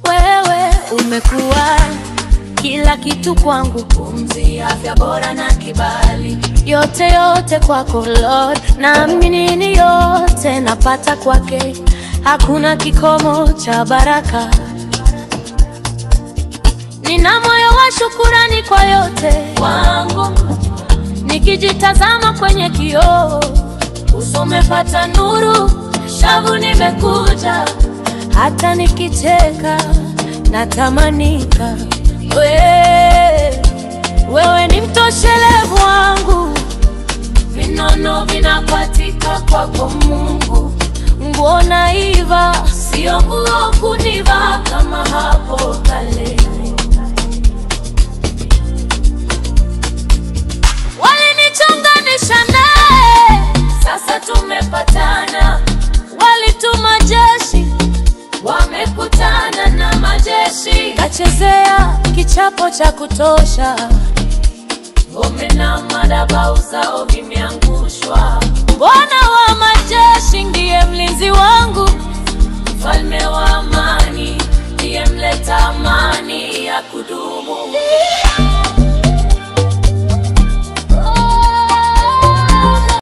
Wewe umekuwa kila kitu kwangu, pumzi, afya bora na kibali. Yote kwako Lord, naamini ni yote napata kwake. Hakuna kikomo cha baraka. Nina moyo wa shukrani kwa yote wangu. Nikijitazama kwenye kioo, uso umepata nuru, shavu nimekuja. Hata nikicheka natamanika. Wewe ni mtoshelevu wangu. Vinono vinapatika kwako Mungu. Nguo naiva, sio nguo kuniva kama hapo kale. Walinichonganisha naye, sasa tumepatana. Walituma jeshi, wamekutana na majeshi. Kachezea kichapo cha kutosha, ngome na madhabahu zao vimeangushwa. Bwana wa majeshi ndiye mlinzi wangu, mfalme wa amani, ndiye mleta amani ya kudumu.